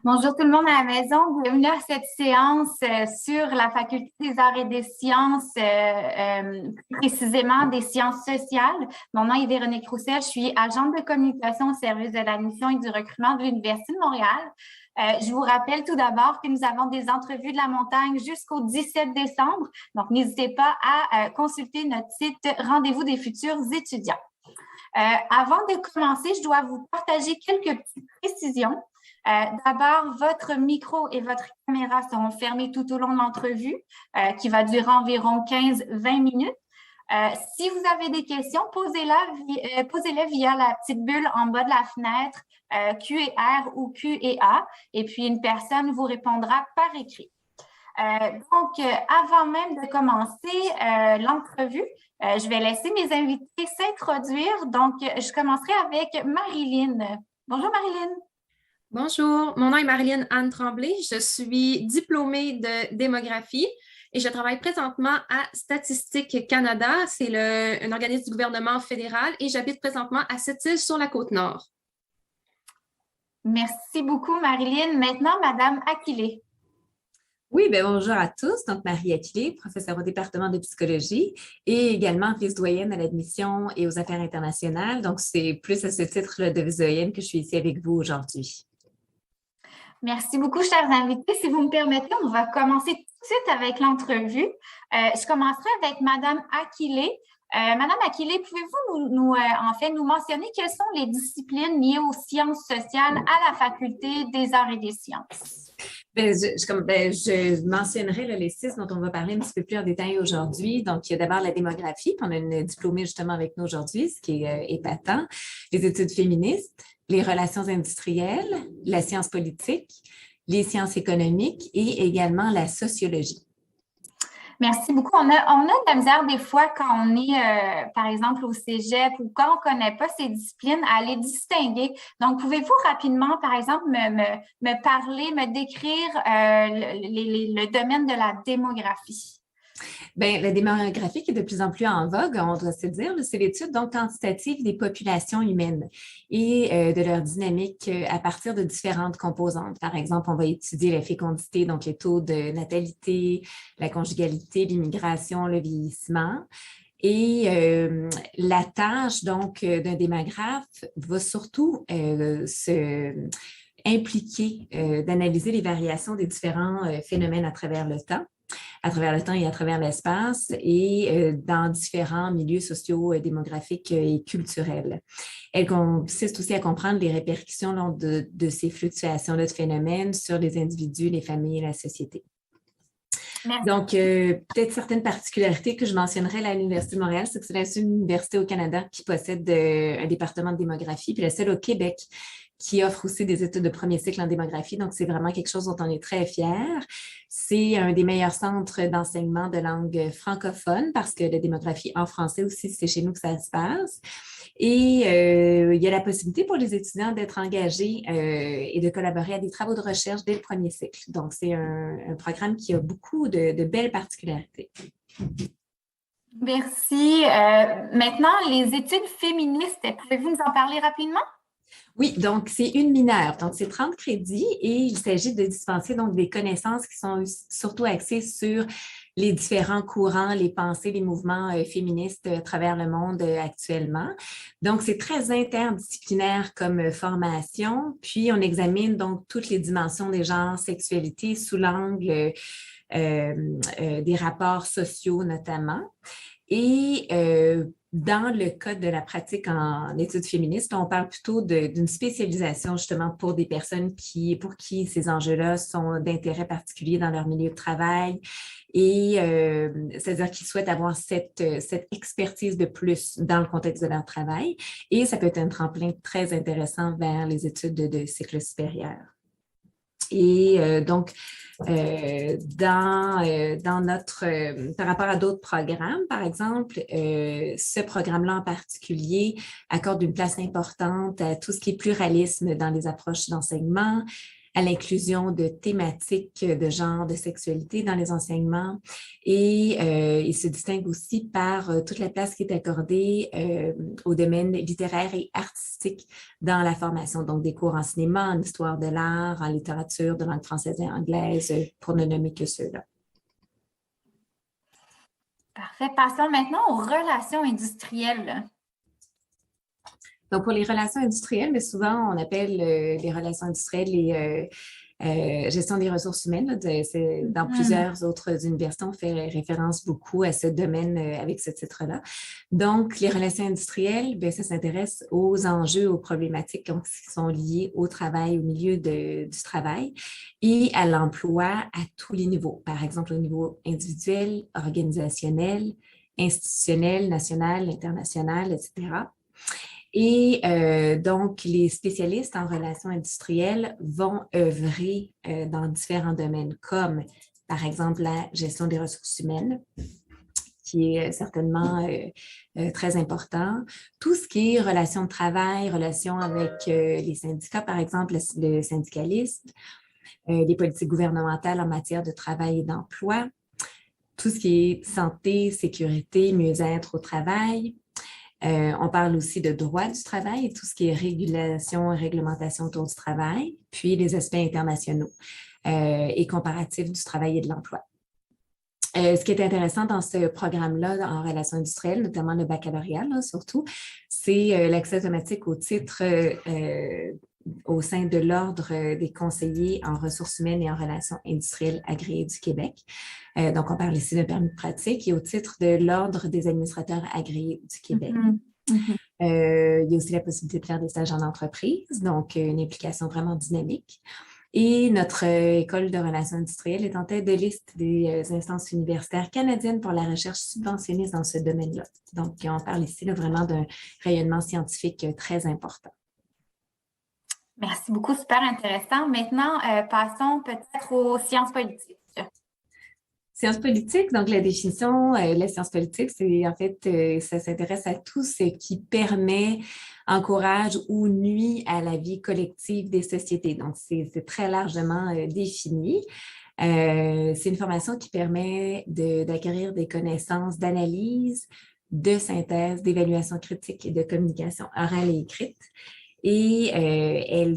Bonjour tout le monde à la maison. Bienvenue à cette séance sur la Faculté des arts et des sciences, plus précisément des sciences sociales. Mon nom est Véronique Roussel. Je suis agente de communication au service de l'admission et du recrutement de l'Université de Montréal. Je vous rappelle tout d'abord que nous avons des entrevues de la montagne jusqu'au 17 décembre. Donc, n'hésitez pas à consulter notre site Rendez-vous des futurs étudiants. Avant de commencer, je dois vous partager quelques petites précisions. D'abord, votre micro et votre caméra seront fermés tout au long de l'entrevue, qui va durer environ 15-20 minutes. Si vous avez des questions, posez-les via la petite bulle en bas de la fenêtre, Q et R ou Q et A, et puis une personne vous répondra par écrit. Avant même de commencer l'entrevue, je vais laisser mes invités s'introduire. Donc, je commencerai avec Marilyn. Bonjour Marilyn. Bonjour, mon nom est Marilyn Anne Tremblay. Je suis diplômée de démographie et je travaille présentement à Statistique Canada. C'est un organisme du gouvernement fédéral et j'habite présentement à Sept-Îles sur la Côte-Nord. Merci beaucoup Marilyn. Maintenant, Madame Akilé. Oui, bien, bonjour à tous. Donc, Marie Akilé, professeure au département de psychologie et également vice-doyenne à l'admission et aux affaires internationales. Donc, c'est plus à ce titre de vice-doyenne que je suis ici avec vous aujourd'hui. Merci beaucoup, chers invités. Si vous me permettez, on va commencer tout de suite avec l'entrevue. Je commencerai avec Madame Akilé. Madame Akilé, pouvez-vous nous mentionner quelles sont les disciplines liées aux sciences sociales à la Faculté des arts et des sciences? Je mentionnerai là, les 6 dont on va parler un petit peu plus en détail aujourd'hui. Donc, il y a d'abord la démographie, puis on a une diplômée justement avec nous aujourd'hui, ce qui est épatant. Les études féministes, les relations industrielles, la science politique, les sciences économiques et également la sociologie. Merci beaucoup. On a de la misère des fois quand on est, par exemple, au cégep ou quand on ne connaît pas ces disciplines, à les distinguer. Donc, pouvez-vous rapidement, par exemple, me parler, me décrire le domaine de la démographie? Bien, la démographie qui est de plus en plus en vogue, on doit se dire, c'est l'étude donc quantitative des populations humaines et de leur dynamique à partir de différentes composantes. Par exemple, on va étudier la fécondité, donc les taux de natalité, la conjugalité, l'immigration, le vieillissement. Et la tâche donc d'un démographe va surtout impliquer d'analyser les variations des différents phénomènes à travers le temps et à travers l'espace et dans différents milieux sociaux, démographiques et culturels. Elle consiste aussi à comprendre les répercussions de ces fluctuations-là de phénomènes sur les individus, les familles et la société. Merci. Donc, peut-être certaines particularités que je mentionnerais à l'Université de Montréal, c'est que c'est la seule université au Canada qui possède un département de démographie, puis la seule au Québec qui offre aussi des études de premier cycle en démographie. Donc, c'est vraiment quelque chose dont on est très fiers. C'est un des meilleurs centres d'enseignement de langue francophone parce que la démographie en français aussi, c'est chez nous que ça se passe. Et il y a la possibilité pour les étudiants d'être engagés et de collaborer à des travaux de recherche dès le premier cycle. Donc, c'est un programme qui a beaucoup de belles particularités. Merci. Maintenant, les études féministes, pouvez-vous nous en parler rapidement? Oui, donc c'est une mineure. Donc, c'est 30 crédits et il s'agit de dispenser donc des connaissances qui sont surtout axées sur les différents courants, les pensées, les mouvements féministes à travers le monde actuellement. Donc, c'est très interdisciplinaire comme formation. Puis, on examine donc toutes les dimensions des genres, sexualité sous l'angle des rapports sociaux notamment. Et dans le cas de la pratique en études féministes, on parle plutôt d'une spécialisation justement pour des personnes pour qui ces enjeux-là sont d'intérêt particulier dans leur milieu de travail et c'est-à-dire qu'ils souhaitent avoir cette expertise de plus dans le contexte de leur travail et ça peut être un tremplin très intéressant vers les études de cycle supérieur. Et donc, dans notre, par rapport à d'autres programmes, par exemple, ce programme-là en particulier accorde une place importante à tout ce qui est pluralisme dans les approches d'enseignement, à l'inclusion de thématiques de genre, de sexualité dans les enseignements. Et il se distingue aussi par toute la place qui est accordée au domaine littéraire et artistique dans la formation. Donc, des cours en cinéma, en histoire de l'art, en littérature de langue française et anglaise, pour ne nommer que ceux-là. Parfait. Passons maintenant aux relations industrielles. Donc, pour les relations industrielles, mais souvent, on appelle les relations industrielles les gestion des ressources humaines. Là, dans plusieurs autres universités, on fait référence beaucoup à ce domaine avec ce titre-là. Donc, les relations industrielles, bien, ça s'intéresse aux enjeux, aux problématiques qui sont liées au travail, au milieu du travail et à l'emploi à tous les niveaux. Par exemple, au niveau individuel, organisationnel, institutionnel, national, international, etc. Et donc, les spécialistes en relations industrielles vont œuvrer dans différents domaines, comme par exemple la gestion des ressources humaines, qui est certainement très important. Tout ce qui est relations de travail, relations avec les syndicats, par exemple, le syndicalisme, les politiques gouvernementales en matière de travail et d'emploi, tout ce qui est santé, sécurité, mieux-être au travail. On parle aussi de droit du travail et tout ce qui est régulation et réglementation autour du travail, puis les aspects internationaux et comparatifs du travail et de l'emploi. Ce qui est intéressant dans ce programme-là en relations industrielles, notamment le baccalauréat, là, surtout, c'est l'accès automatique au titre au sein de l'Ordre des conseillers en ressources humaines et en relations industrielles agréées du Québec. Donc, on parle ici d'un permis de pratique et au titre de l'Ordre des administrateurs agréés du Québec. Il y a aussi la possibilité de faire des stages en entreprise, donc une implication vraiment dynamique. Et notre école de relations industrielles est en tête de liste des instances universitaires canadiennes pour la recherche subventionnée dans ce domaine-là. Donc, on parle ici là, vraiment d'un rayonnement scientifique très important. Merci beaucoup, super intéressant. Maintenant, passons peut-être aux sciences politiques. Sciences politiques, donc la définition de la science politique, c'est en fait, ça s'intéresse à tout ce qui permet, encourage ou nuit à la vie collective des sociétés. Donc, c'est très largement défini. C'est une formation qui permet d'acquérir des connaissances d'analyse, de synthèse, d'évaluation critique et de communication orale et écrite. Et elle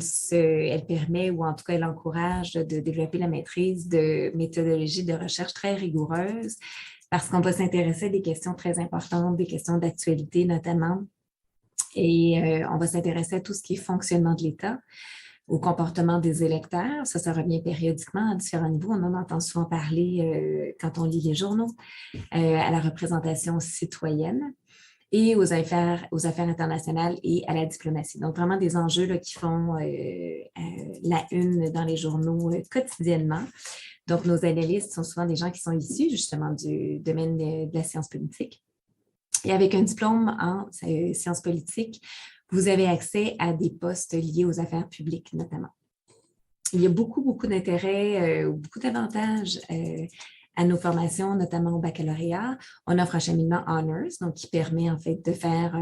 permet, ou en tout cas, elle encourage de développer la maîtrise de méthodologies de recherche très rigoureuses parce qu'on va s'intéresser à des questions très importantes, des questions d'actualité notamment. Et on va s'intéresser à tout ce qui est fonctionnement de l'État, au comportement des électeurs. Ça revient périodiquement à différents niveaux. On en entend souvent parler quand on lit les journaux, à la représentation citoyenne et aux affaires internationales et à la diplomatie. Donc, vraiment des enjeux là, qui font la une dans les journaux quotidiennement. Donc, nos analystes sont souvent des gens qui sont issus justement du domaine de la science politique. Et avec un diplôme en sciences politiques, vous avez accès à des postes liés aux affaires publiques notamment. Il y a beaucoup d'intérêt, beaucoup d'avantages à nos formations, notamment au baccalauréat. On offre un cheminement Honors, donc qui permet en fait de faire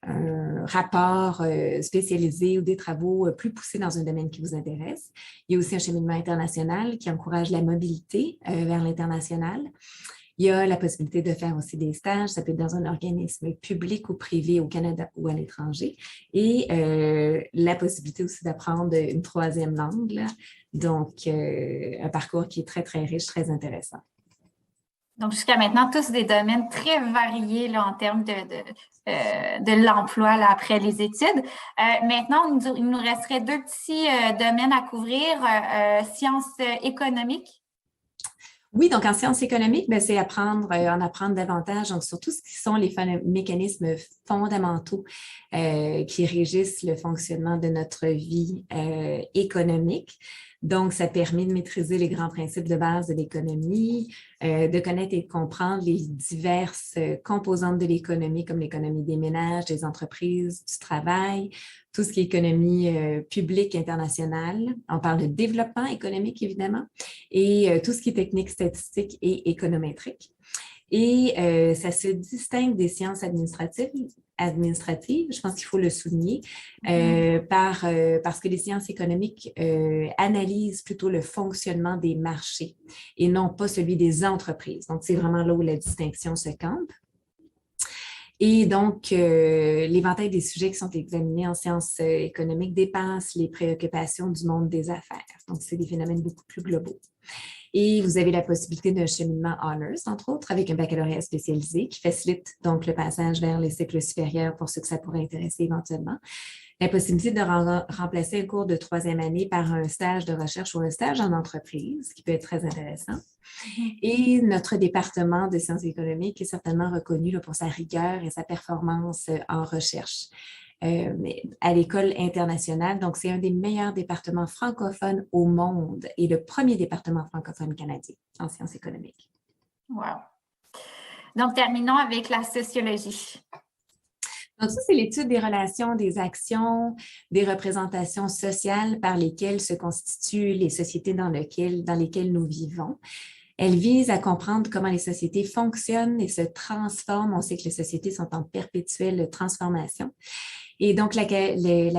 un rapport spécialisé ou des travaux plus poussés dans un domaine qui vous intéresse. Il y a aussi un cheminement international qui encourage la mobilité vers l'international. Il y a la possibilité de faire aussi des stages, ça peut être dans un organisme public ou privé au Canada ou à l'étranger. Et la possibilité aussi d'apprendre une troisième langue, là. Donc un parcours qui est très, très riche, très intéressant. Donc, jusqu'à maintenant, tous des domaines très variés là, en termes de l'emploi là, après les études. Maintenant, il nous resterait deux petits domaines à couvrir, sciences économiques. Oui, donc en sciences économiques, c'est en apprendre davantage, donc surtout ce qui sont les mécanismes fondamentaux qui régissent le fonctionnement de notre vie économique. Donc, ça permet de maîtriser les grands principes de base de l'économie, de connaître et de comprendre les diverses composantes de l'économie, comme l'économie des ménages, des entreprises, du travail, tout ce qui est économie publique internationale. On parle de développement économique, évidemment, et tout ce qui est technique statistique et économétrique. Et ça se distingue des sciences administratives administrative, je pense qu'il faut le souligner, parce que les sciences économiques analysent plutôt le fonctionnement des marchés et non pas celui des entreprises. Donc, c'est vraiment là où la distinction se campe. Et donc, l'éventail des sujets qui sont examinés en sciences économiques dépasse les préoccupations du monde des affaires. Donc, c'est des phénomènes beaucoup plus globaux. Et vous avez la possibilité d'un cheminement honors, entre autres, avec un baccalauréat spécialisé qui facilite donc le passage vers les cycles supérieurs pour ceux que ça pourrait intéresser éventuellement. La possibilité de remplacer un cours de 3e année par un stage de recherche ou un stage en entreprise, qui peut être très intéressant. Et notre département de sciences économiques est certainement reconnu là, pour sa rigueur et sa performance en recherche à l'école internationale. Donc, c'est un des meilleurs départements francophones au monde et le premier département francophone canadien en sciences économiques. Wow! Donc, terminons avec la sociologie. Donc, ça, c'est l'étude des relations, des actions, des représentations sociales par lesquelles se constituent les sociétés dans lesquelles nous vivons. Elle vise à comprendre comment les sociétés fonctionnent et se transforment. On sait que les sociétés sont en perpétuelle transformation. Et donc, la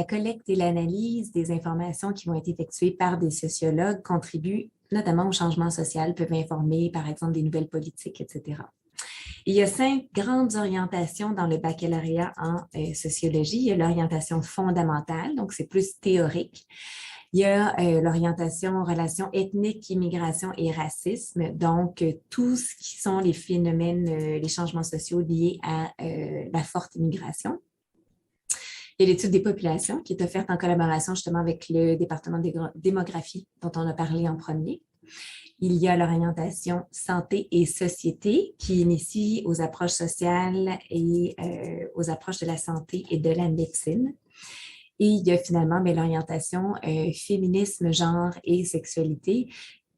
collecte et l'analyse des informations qui vont être effectuées par des sociologues contribuent notamment au changement social, peuvent informer, par exemple, des nouvelles politiques, etc. Il y a 5 grandes orientations dans le baccalauréat en sociologie. Il y a l'orientation fondamentale, donc c'est plus théorique. Il y a l'orientation relations ethniques, immigration et racisme, donc tout ce qui sont les phénomènes, les changements sociaux liés à la forte immigration. Il y a l'étude des populations qui est offerte en collaboration justement avec le département de démographie dont on a parlé en premier. Il y a l'orientation santé et société qui initie aux approches sociales et aux approches de la santé et de la médecine. Et il y a finalement l'orientation féminisme, genre et sexualité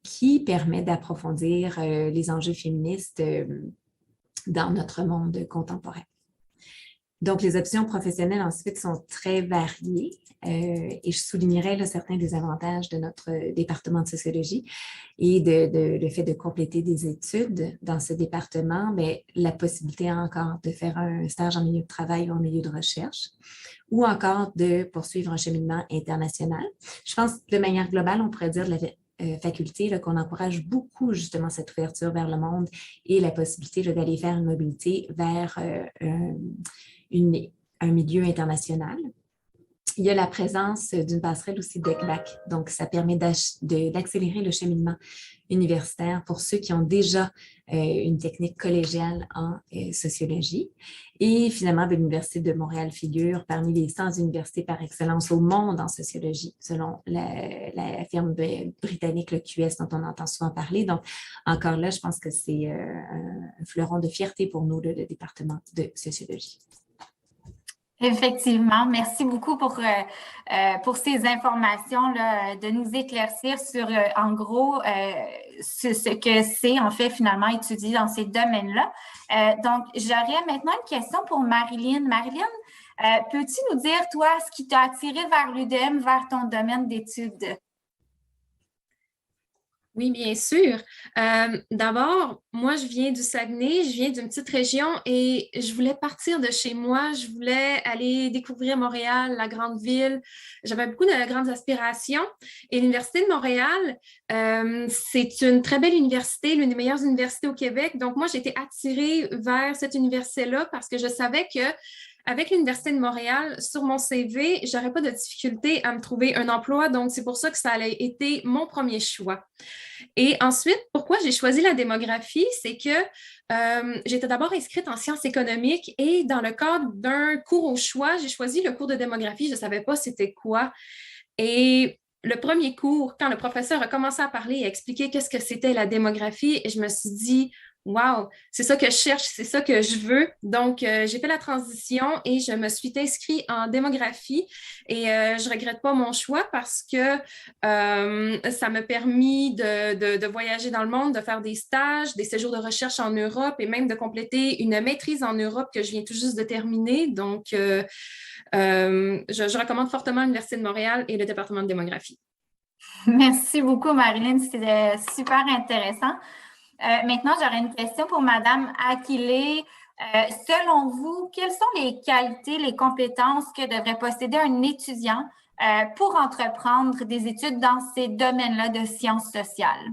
qui permet d'approfondir les enjeux féministes dans notre monde contemporain. Donc, les options professionnelles ensuite sont très variées et je soulignerai là, certains des avantages de notre département de sociologie et le fait de compléter des études dans ce département, mais la possibilité encore de faire un stage en milieu de travail ou en milieu de recherche ou encore de poursuivre un cheminement international. Je pense que de manière globale, on pourrait dire de la faculté là, qu'on encourage beaucoup justement cette ouverture vers le monde et la possibilité là, d'aller faire une mobilité vers un milieu international. Il y a la présence d'une passerelle aussi d'ECBAC, donc ça permet d'accélérer le cheminement universitaire pour ceux qui ont déjà une technique collégiale en sociologie. Et finalement, l'Université de Montréal figure parmi les 100 universités par excellence au monde en sociologie, selon la firme britannique, le QS, dont on entend souvent parler. Donc, encore là, je pense que c'est un fleuron de fierté pour nous, le département de sociologie. Effectivement, merci beaucoup pour ces informations là, de nous éclaircir sur en gros ce que c'est en fait finalement étudier dans ces domaines-là. Donc, j'aurais maintenant une question pour Marilyn. Marilyn, peux-tu nous dire, toi, ce qui t'a attiré vers l'UDM, vers ton domaine d'études? Oui, bien sûr. D'abord, moi, je viens du Saguenay, je viens d'une petite région et je voulais partir de chez moi. Je voulais aller découvrir Montréal, la grande ville. J'avais beaucoup de grandes aspirations. Et l'Université de Montréal, c'est une très belle université, l'une des meilleures universités au Québec. Donc, moi, j'ai été attirée vers cette université-là parce que je savais que avec l'Université de Montréal, sur mon CV, je n'aurais pas de difficulté à me trouver un emploi. Donc, c'est pour ça que ça a été mon premier choix. Et ensuite, pourquoi j'ai choisi la démographie? C'est que j'étais d'abord inscrite en sciences économiques et dans le cadre d'un cours au choix, j'ai choisi le cours de démographie. Je ne savais pas c'était quoi. Et le premier cours, quand le professeur a commencé à parler et à expliquer qu'est-ce que c'était la démographie, je me suis dit, wow, c'est ça que je cherche, c'est ça que je veux. Donc, j'ai fait la transition et je me suis inscrite en démographie et je ne regrette pas mon choix parce que ça m'a permis de voyager dans le monde, de faire des stages, des séjours de recherche en Europe et même de compléter une maîtrise en Europe que je viens tout juste de terminer. Donc, je recommande fortement l'Université de Montréal et le département de démographie. Merci beaucoup, Marilyn. C'était super intéressant. Maintenant, j'aurais une question pour Madame Akile Selon vous, quelles sont les qualités, les compétences que devrait posséder un étudiant pour entreprendre des études dans ces domaines-là de sciences sociales?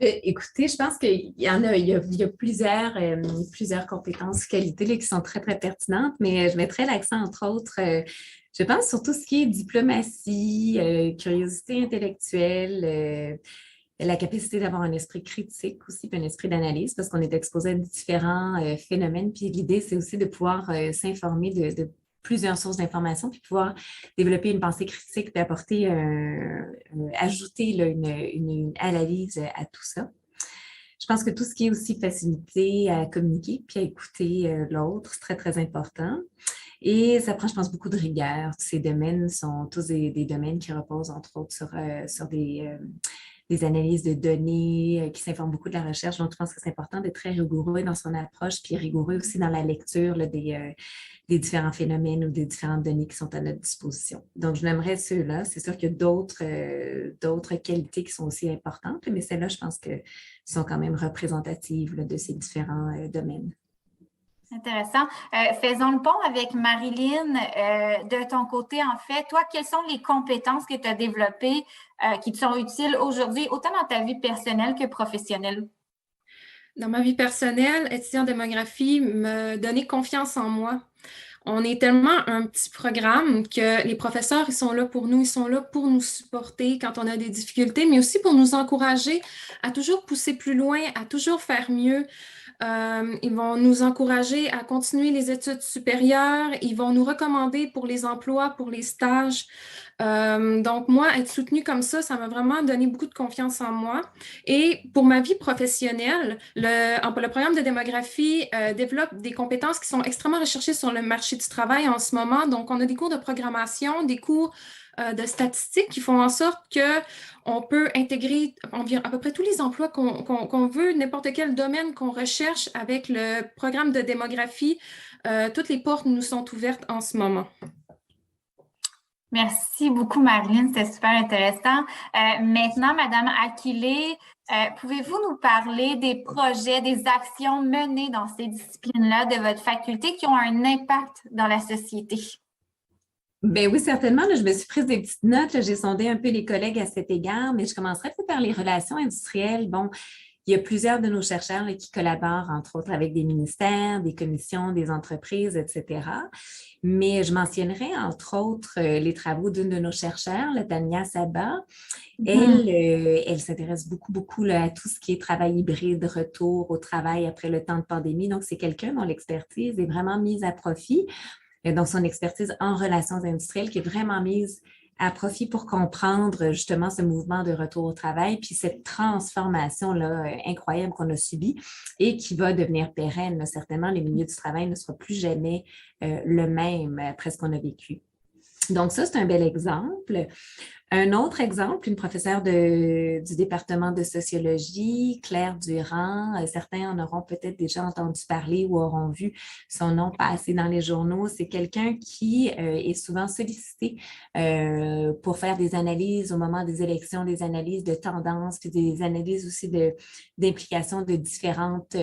Écoutez, je pense qu'il y en a, il y a plusieurs compétences, qualités là, qui sont très, très pertinentes, mais je mettrais l'accent, entre autres, je pense sur tout ce qui est diplomatie, curiosité intellectuelle, la capacité d'avoir un esprit critique aussi, puis un esprit d'analyse, parce qu'on est exposé à différents phénomènes. Puis l'idée, c'est aussi de pouvoir s'informer de plusieurs sources d'informations, puis pouvoir développer une pensée critique, puis apporter, ajouter là, une analyse à tout ça. Je pense que tout ce qui est aussi facilité à communiquer, puis à écouter l'autre, c'est très, très important. Et ça prend, je pense, beaucoup de rigueur. Ces domaines sont tous des domaines qui reposent, entre autres, sur des analyses de données, qui s'informent beaucoup de la recherche. Donc, je pense que c'est important d'être très rigoureux dans son approche, puis rigoureux aussi dans la lecture là, des différents phénomènes ou des différentes données qui sont à notre disposition. Donc, je nommerais ceux-là. C'est sûr qu'il y a d'autres qualités qui sont aussi importantes, mais celles-là, je pense que sont quand même représentatives là, de ces différents domaines. Intéressant. Faisons le pont avec Marilyn. De ton côté, en fait, toi, quelles sont les compétences que tu as développées qui te sont utiles aujourd'hui, autant dans ta vie personnelle que professionnelle? Dans ma vie personnelle, étudiant en démographie me donner confiance en moi. On est tellement un petit programme que les professeurs, ils sont là pour nous, ils sont là pour nous supporter quand on a des difficultés, mais aussi pour nous encourager à toujours pousser plus loin, à toujours faire mieux. Ils vont nous encourager à continuer les études supérieures. Ils vont nous recommander pour les emplois, pour les stages. Donc, moi, être soutenue comme ça m'a vraiment donné beaucoup de confiance en moi. Et pour ma vie professionnelle, le programme de démographie développe des compétences qui sont extrêmement recherchées sur le marché du travail en ce moment. Donc, on a des cours de programmation, des cours de statistiques qui font en sorte qu'on peut intégrer à peu près tous les emplois qu'on veut, n'importe quel domaine qu'on recherche avec le programme de démographie. Toutes les portes nous sont ouvertes en ce moment. Merci beaucoup, Marilyn. C'était super intéressant. Maintenant, Madame Akile, pouvez-vous nous parler des projets, des actions menées dans ces disciplines-là de votre faculté qui ont un impact dans la société? Bien oui, certainement. Là, je me suis prise des petites notes. Là, j'ai sondé un peu les collègues à cet égard, mais je commencerai peut-être par les relations industrielles. Bon, il y a plusieurs de nos chercheurs là, qui collaborent, entre autres, avec des ministères, des commissions, des entreprises, etc. Mais je mentionnerai, entre autres, les travaux d'une de nos chercheurs, la Tania Saba. Elle s'intéresse beaucoup là, à tout ce qui est travail hybride, retour au travail après le temps de pandémie. Donc, c'est quelqu'un dont l'expertise est vraiment mise à profit. Donc, son expertise en relations industrielles qui est vraiment mise à profit pour comprendre justement ce mouvement de retour au travail, puis cette transformation-là incroyable qu'on a subie et qui va devenir pérenne. Là. Certainement, le milieu du travail ne sera plus jamais le même après ce qu'on a vécu. Donc, ça, c'est un bel exemple. Un autre exemple, une professeure du département de sociologie, Claire Durand, certains en auront peut-être déjà entendu parler ou auront vu son nom passer dans les journaux. C'est quelqu'un qui est souvent sollicité pour faire des analyses au moment des élections, des analyses de tendances, puis des analyses aussi d'implication de différentes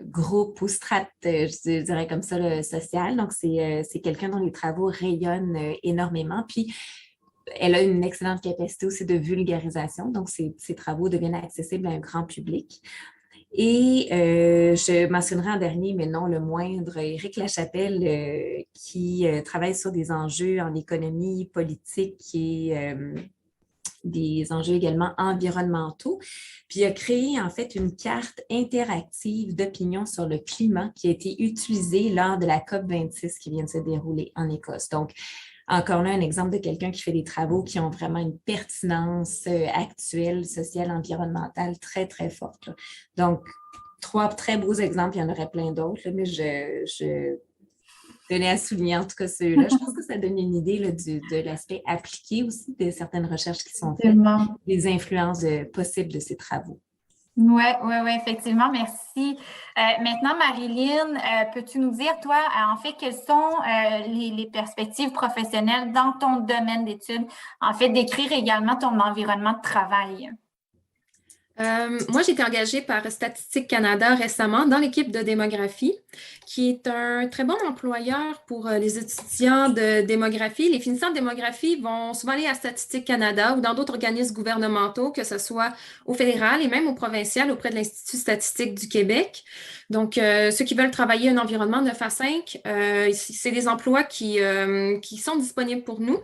groupes ou strates, je dirais comme ça, le social. Donc, c'est quelqu'un dont les travaux rayonnent énormément. Puis, elle a une excellente capacité aussi de vulgarisation. Donc, ses travaux deviennent accessibles à un grand public. Et je mentionnerai en dernier, mais non le moindre, Éric Lachapelle, qui travaille sur des enjeux en économie politique et des enjeux également environnementaux. Puis, il a créé en fait une carte interactive d'opinion sur le climat qui a été utilisée lors de la COP26 qui vient de se dérouler en Écosse. Donc, encore là, un exemple de quelqu'un qui fait des travaux qui ont vraiment une pertinence actuelle, sociale, environnementale très, très forte. Là. Donc, 3 très beaux exemples, il y en aurait plein d'autres, mais je tenais à souligner en tout cas ceux-là. Je pense que ça donne une idée là, de l'aspect appliqué aussi de certaines recherches qui sont faites, des influences possibles de ces travaux. Oui, effectivement, merci. Maintenant, Marilyn, peux-tu nous dire, toi, en fait, quelles sont les perspectives professionnelles dans ton domaine d'études? En fait, décrire également ton environnement de travail. Moi, j'ai été engagée par Statistique Canada récemment dans l'équipe de démographie, qui est un très bon employeur pour les étudiants de démographie. Les finissants de démographie vont souvent aller à Statistique Canada ou dans d'autres organismes gouvernementaux, que ce soit au fédéral et même au provincial auprès de l'Institut statistique du Québec. Donc, ceux qui veulent travailler un environnement 9 à 5, c'est des emplois qui sont disponibles pour nous.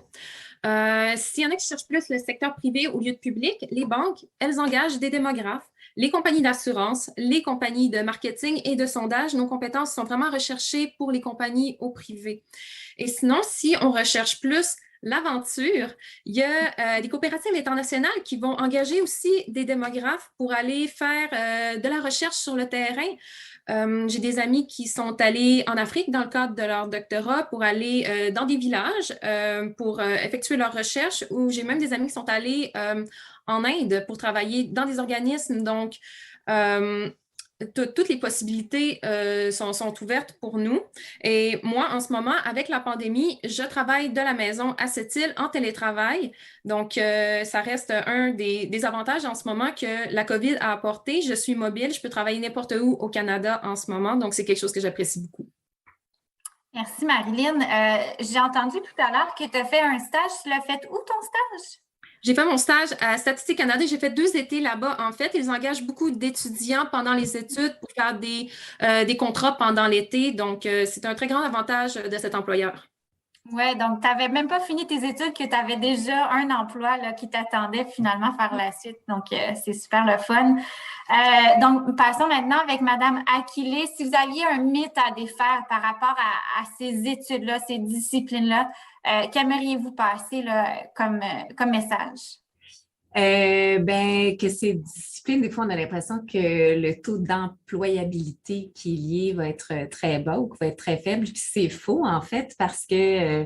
S'il y en a qui cherchent plus le secteur privé au lieu de public, les banques, elles engagent des démographes. Les compagnies d'assurance, les compagnies de marketing et de sondage, nos compétences sont vraiment recherchées pour les compagnies au privé. Et sinon, si on recherche plus l'aventure, il y a des coopératives internationales qui vont engager aussi des démographes pour aller faire de la recherche sur le terrain. J'ai des amis qui sont allés en Afrique dans le cadre de leur doctorat pour aller dans des villages pour effectuer leurs recherches, ou j'ai même des amis qui sont allés en Inde pour travailler dans des organismes. Donc, toutes les possibilités sont ouvertes pour nous. Et moi, en ce moment, avec la pandémie, je travaille de la maison à Sept-Îles en télétravail. Donc, ça reste un des avantages en ce moment que la COVID a apporté. Je suis mobile, je peux travailler n'importe où au Canada en ce moment. Donc, c'est quelque chose que j'apprécie beaucoup. Merci, Marilyn. J'ai entendu tout à l'heure que tu as fait un stage. Tu l'as fait où, ton stage? J'ai fait mon stage à Statistique Canada. J'ai fait 2 étés là-bas, en fait. Ils engagent beaucoup d'étudiants pendant les études pour faire des contrats pendant l'été. Donc, c'est un très grand avantage de cet employeur. Oui, donc tu n'avais même pas fini tes études, que tu avais déjà un emploi là, qui t'attendait finalement par la suite. Donc, c'est super le fun. Donc, passons maintenant avec Madame Aquilé. Si vous aviez un mythe à défaire par rapport à ces études-là, ces disciplines-là, qu'aimeriez-vous passer là, comme message? Que ces disciplines, des fois, on a l'impression que le taux d'employabilité qui est lié va être très bas ou va être très faible. Puis c'est faux, en fait, parce que,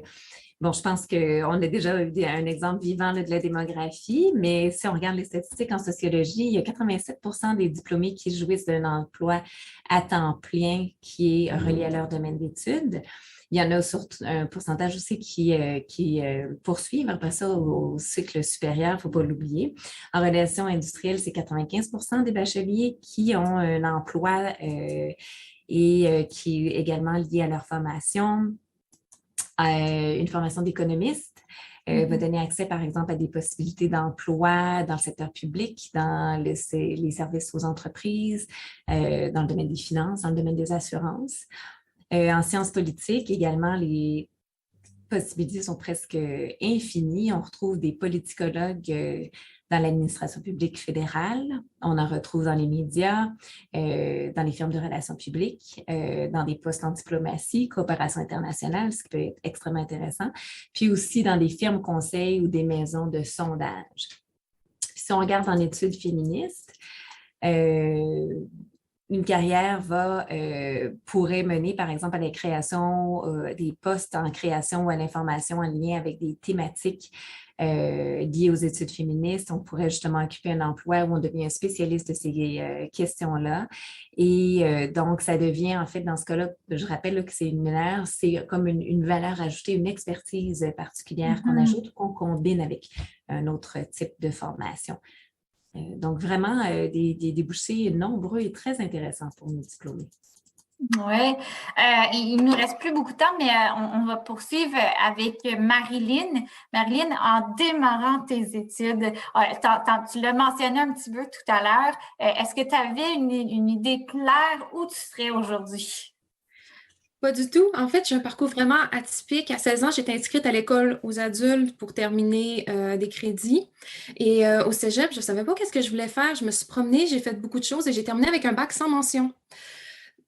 bon, je pense qu'on a déjà eu un exemple vivant là, de la démographie, mais si on regarde les statistiques en sociologie, il y a 87% des diplômés qui jouissent d'un emploi à temps plein qui est relié à leur domaine d'études. Il y en a surtout un pourcentage aussi qui poursuivent après ça au cycle supérieur, il ne faut pas l'oublier. En relation industrielle, c'est 95% des bacheliers qui ont un emploi et qui est également lié à leur formation. Une formation d'économiste va donner accès, par exemple, à des possibilités d'emploi dans le secteur public, dans les services aux entreprises, dans le domaine des finances, dans le domaine des assurances. En sciences politiques, également, les possibilités sont presque infinies. On retrouve des politicologues dans l'administration publique fédérale. On en retrouve dans les médias, dans les firmes de relations publiques, dans des postes en diplomatie, coopération internationale, ce qui peut être extrêmement intéressant, puis aussi dans des firmes conseils ou des maisons de sondage. Si on regarde en études féministes, une carrière pourrait mener, par exemple, à la création des postes en création ou à l'information en lien avec des thématiques liées aux études féministes. On pourrait justement occuper un emploi où on devient un spécialiste de ces questions-là. Et donc, ça devient, en fait, dans ce cas-là, je rappelle là, que c'est comme une valeur ajoutée, une expertise particulière qu'on ajoute ou qu'on combine avec un autre type de formation. Donc, vraiment, des débouchés nombreux et très intéressants pour nos diplômés. Oui. Il ne nous reste plus beaucoup de temps, mais on va poursuivre avec Marilyn. Marilyn, en démarrant tes études, tu l'as mentionné un petit peu tout à l'heure, est-ce que tu avais une idée claire où tu serais aujourd'hui? Pas du tout. En fait, j'ai un parcours vraiment atypique. À 16 ans, j'étais inscrite à l'école aux adultes pour terminer des crédits. Et au cégep, je ne savais pas qu'est-ce que je voulais faire. Je me suis promenée, j'ai fait beaucoup de choses et j'ai terminé avec un bac sans mention.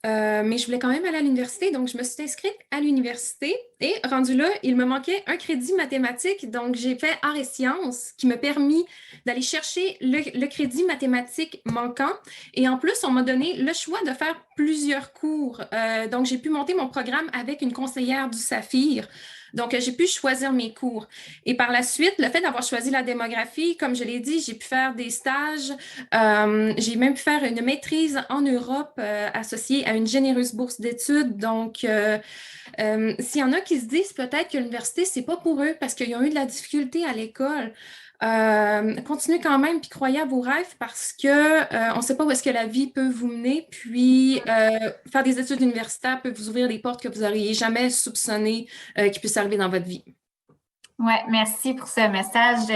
Mais je voulais quand même aller à l'université, donc je me suis inscrite à l'université et rendu là, il me manquait un crédit mathématique, donc j'ai fait arts et sciences qui m'a permis d'aller chercher le crédit mathématique manquant et en plus, on m'a donné le choix de faire plusieurs cours. Donc, j'ai pu monter mon programme avec une conseillère du Saphir. Donc, j'ai pu choisir mes cours. Et par la suite, le fait d'avoir choisi la démographie, comme je l'ai dit, j'ai pu faire des stages. J'ai même pu faire une maîtrise en Europe associée à une généreuse bourse d'études. Donc, s'il y en a qui se disent peut-être que l'université, c'est pas pour eux parce qu'ils ont eu de la difficulté à l'école, Continuez quand même, puis croyez à vos rêves parce que on ne sait pas où est-ce que la vie peut vous mener, puis faire des études universitaires peut vous ouvrir des portes que vous n'auriez jamais soupçonnées qui puissent arriver dans votre vie. Oui, merci pour ce message.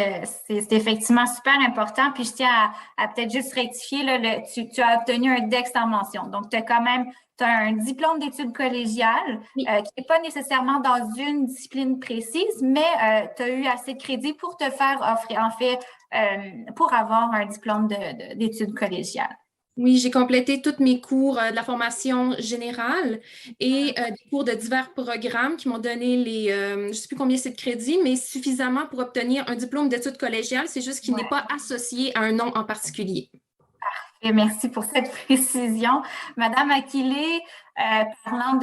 C'est effectivement super important. Puis je tiens à peut-être juste rectifier, là, tu as obtenu un DEX en mention. Donc, tu as un diplôme d'études collégiales Oui. Qui n'est pas nécessairement dans une discipline précise, mais tu as eu assez de crédit pour te faire offrir, en fait, pour avoir un diplôme d'études collégiales. Oui, j'ai complété tous mes cours de la formation générale et des cours de divers programmes qui m'ont donné je ne sais plus combien c'est de crédits, mais suffisamment pour obtenir un diplôme d'études collégiales. C'est juste qu'il n'est pas associé à un nom en particulier. Et merci pour cette précision. Madame Akile, parlant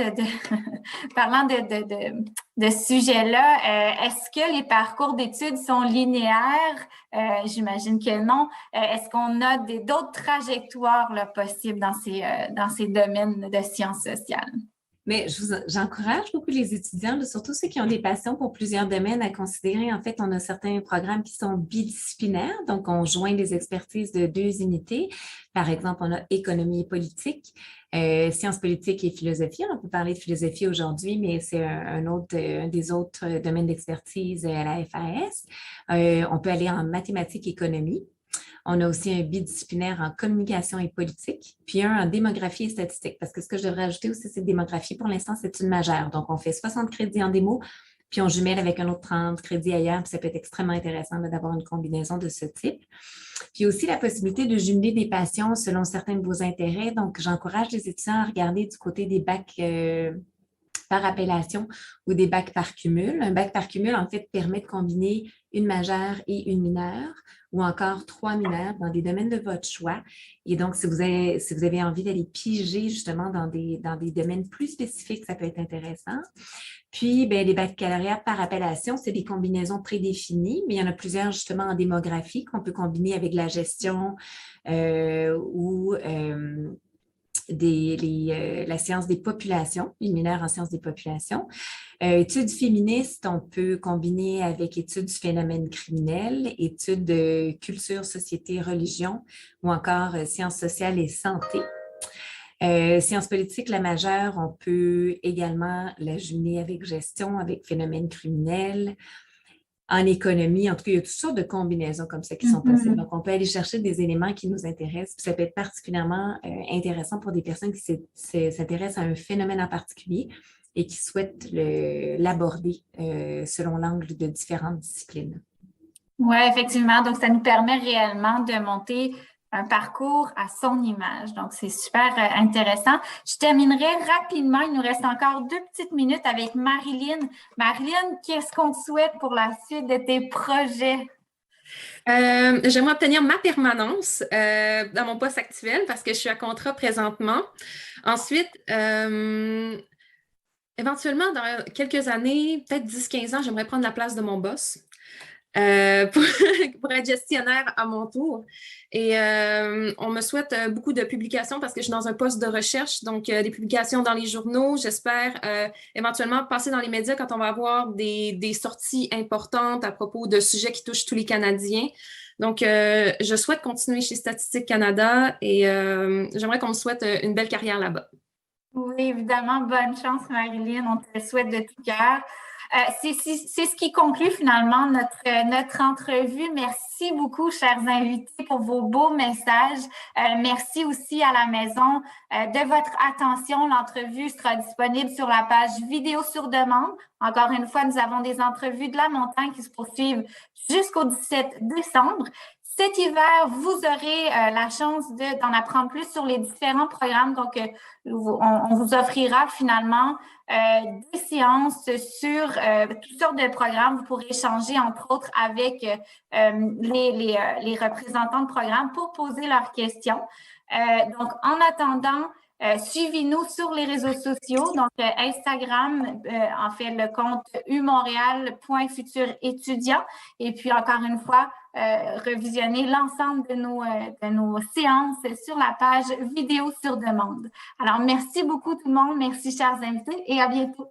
parlant de ce sujet-là, est-ce que les parcours d'études sont linéaires? J'imagine que non. Est-ce qu'on a d'autres trajectoires là, possibles dans ces domaines de sciences sociales? Mais j'encourage beaucoup les étudiants, surtout ceux qui ont des passions pour plusieurs domaines, à considérer. En fait, on a certains programmes qui sont bidisciplinaires, donc on joint des expertises de 2 unités. Par exemple, on a économie et politique, sciences politiques et philosophie. On peut parler de philosophie aujourd'hui, mais c'est un des autres domaines d'expertise à la FAS. On peut aller en mathématiques et économie. On a aussi un bidisciplinaire en communication et politique, puis un en démographie et statistique. Parce que ce que je devrais ajouter aussi, c'est démographie. Pour l'instant, c'est une majeure. Donc, on fait 60 crédits en démo, puis on jumelle avec un autre 30 crédits ailleurs. Puis ça peut être extrêmement intéressant d'avoir une combinaison de ce type. Puis aussi la possibilité de jumeler des passions selon certains de vos intérêts. Donc, j'encourage les étudiants à regarder du côté des bacs par appellation ou des bacs par cumul. Un bac par cumul, en fait, permet de combiner une majeure et une mineure ou encore 3 mineurs dans des domaines de votre choix. Et donc, si vous avez envie d'aller piger justement dans des domaines plus spécifiques, ça peut être intéressant. Puis, les baccalauréats par appellation, c'est des combinaisons prédéfinies, mais il y en a plusieurs justement en démographie qu'on peut combiner avec la gestion ou la science des populations, une mineure en sciences des populations. Études féministes, on peut combiner avec études du phénomène criminel, études de culture, société, religion ou encore sciences sociales et santé. Sciences politiques, la majeure, on peut également la jumeler avec gestion, avec phénomène criminel. En économie, en tout cas, il y a toutes sortes de combinaisons comme ça qui sont possibles. Donc, on peut aller chercher des éléments qui nous intéressent. Puis ça peut être particulièrement intéressant pour des personnes qui s'intéressent à un phénomène en particulier et qui souhaitent l'aborder selon l'angle de différentes disciplines. Oui, effectivement. Donc, ça nous permet réellement de monter un parcours à son image. Donc, c'est super intéressant. Je terminerai rapidement. Il nous reste encore 2 petites minutes avec Marilyn. Marilyn, qu'est-ce qu'on te souhaite pour la suite de tes projets? J'aimerais obtenir ma permanence dans mon poste actuel parce que je suis à contrat présentement. Ensuite, éventuellement, dans quelques années, peut-être 10-15 ans, j'aimerais prendre la place de mon boss. Pour être gestionnaire à mon tour. Et on me souhaite beaucoup de publications parce que je suis dans un poste de recherche, donc des publications dans les journaux. J'espère éventuellement passer dans les médias quand on va avoir des sorties importantes à propos de sujets qui touchent tous les Canadiens. Donc, je souhaite continuer chez Statistique Canada et j'aimerais qu'on me souhaite une belle carrière là-bas. Oui, évidemment. Bonne chance, Marilyn. On te le souhaite de tout cœur. C'est ce qui conclut finalement notre entrevue. Merci beaucoup, chers invités, pour vos beaux messages. Merci aussi à la maison de votre attention. L'entrevue sera disponible sur la page vidéo sur demande. Encore une fois, nous avons des entrevues de la montagne qui se poursuivent jusqu'au 17 décembre. Cet hiver, vous aurez la chance d'en apprendre plus sur les différents programmes. Donc, on vous offrira finalement des séances sur toutes sortes de programmes. Vous pourrez échanger, entre autres, avec les représentants de programmes pour poser leurs questions. Donc, en attendant, suivez-nous sur les réseaux sociaux, donc Instagram, en fait, le compte umontréal.futurétudiant. Et puis, encore une fois, revisionner l'ensemble de nos séances sur la page vidéo sur demande. Alors, merci beaucoup tout le monde. Merci, chers invités, et à bientôt.